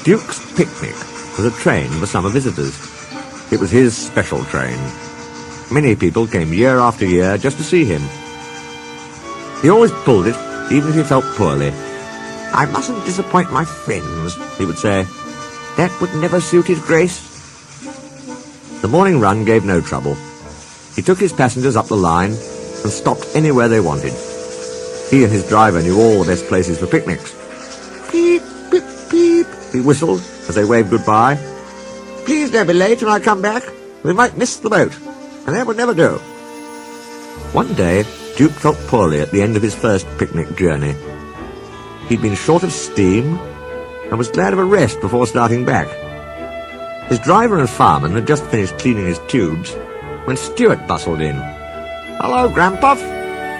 Duke's picnic was a train for summer visitors. It was his special train. Many people came year after year just to see him. He always pulled it, even if he felt poorly. "I mustn't disappoint my friends," he would say. "That would never suit his grace." The morning run gave no trouble. He took his passengers up the line and stopped anywhere they wanted. He and his driver knew all the best places for picnics. "Beep, beep, beep," he whistled as they waved goodbye. "Please don't be late when I come back. We might miss the boat, and that would never do." One day, Duke felt poorly at the end of his first picnic journey. He'd been short of steam and was glad of a rest before starting back. His driver and fireman had just finished cleaning his tubes when Stuart bustled in. "Hello, Grandpuff.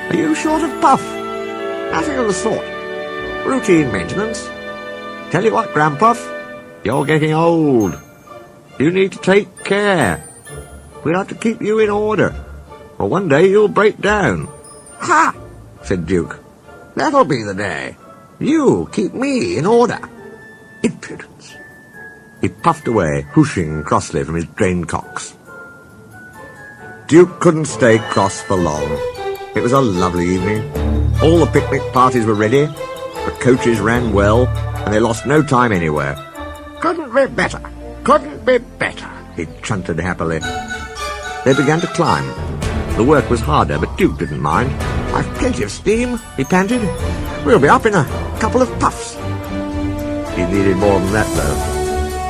Are you short of puff?" "Nothing of the sort. Routine maintenance. Tell you what, Grandpuff, you're getting old. You need to take care. We'll have to keep you in order, or one day you'll break down." "Ha!" said Duke. "That'll be the day. You keep me in order." Impudence. He puffed away, whooshing crossly from his drained cocks. Duke couldn't stay cross for long. It was a lovely evening. All the picnic parties were ready, the coaches ran well, and they lost no time anywhere. "Couldn't be better, couldn't be better," he chanted happily. They began to climb. The work was harder, but Duke didn't mind. "I've plenty of steam," he panted. "We'll be up in a couple of puffs." He needed more than that, though.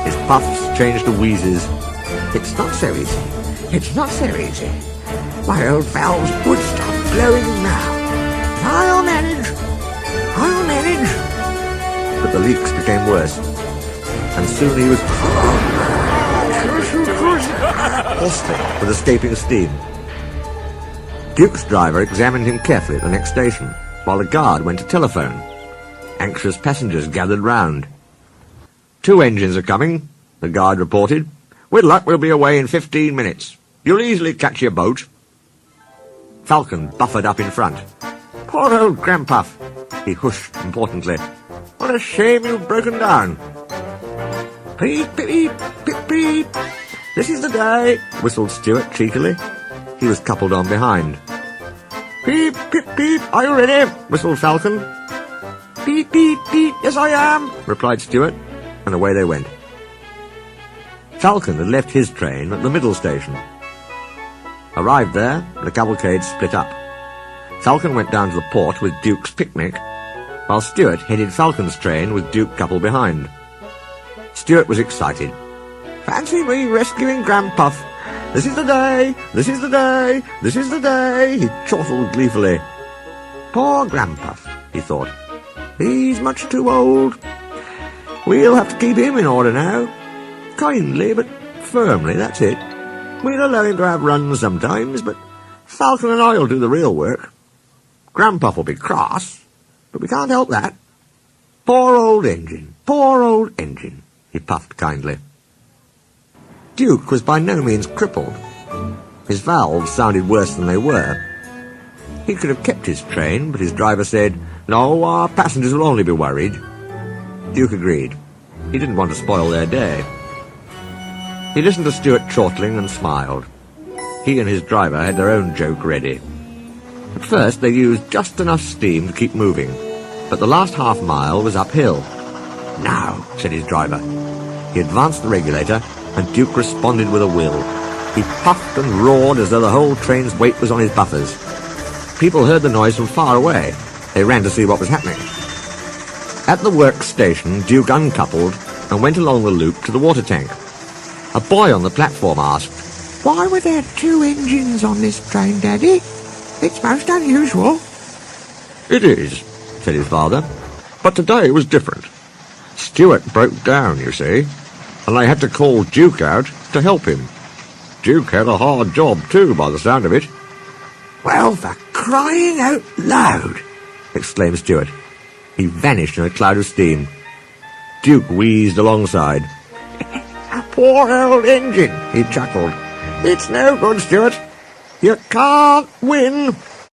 His puffs changed to wheezes. "It's not so easy. It's not so easy. My old valves would stop blowing now. I'll manage. I'll manage." But the leaks became worse, and soon he was hostile with escaping steam. Duke's driver examined him carefully at the next station, while the guard went to telephone. Anxious passengers gathered round. "2 engines are coming," the guard reported. "With luck, we'll be away in 15 minutes. You'll easily catch your boat." Falcon buffered up in front. "Poor old Grandpuff," he hushed importantly. "What a shame you've broken down." "Beep, beep, beep, beep. This is the day," whistled Stuart cheekily. He was coupled on behind. "Beep, beep, beep. Are you ready?" whistled Falcon. "Beep, beep, beep. Yes, I am," replied Stuart, and away they went. Falcon had left his train at the middle station. Arrived there, the cavalcade split up. Falcon went down to the port with Duke's picnic, while Stuart headed Falcon's train with Duke coupled behind. Stuart was excited. "Fancy me rescuing Grandpuff. This is the day, this is the day, this is the day," he chortled gleefully. "Poor Grandpuff," he thought. "He's much too old. We'll have to keep him in order now. Kindly, but firmly, that's it. We'll allow him to have runs sometimes, but Falcon and I'll do the real work. Grandpuff will be cross, but we can't help that. Poor old engine, poor old engine," he puffed kindly. Duke was by no means crippled. His valves sounded worse than they were. He could have kept his train, but his driver said, "No, our passengers will only be worried." Duke agreed. He didn't want to spoil their day. He listened to Stuart chortling and smiled. He and his driver had their own joke ready. At first they used just enough steam to keep moving, but the last half-mile was uphill. "Now," said his driver. He advanced the regulator, and Duke responded with a will. He puffed and roared as though the whole train's weight was on his buffers. People heard the noise from far away. They ran to see what was happening. At the work station, Duke uncoupled and went along the loop to the water tank. A boy on the platform asked, "Why were there 2 engines on this train, Daddy? It's most unusual." "It is," said his father, "but today was different. Stuart broke down, you see, and I had to call Duke out to help him. Duke had a hard job too, by the sound of it." "Well, for crying out loud!" exclaimed Stuart. He vanished in a cloud of steam. Duke wheezed alongside. "Poor old engine," he chuckled. "It's no good, Stuart. You can't win."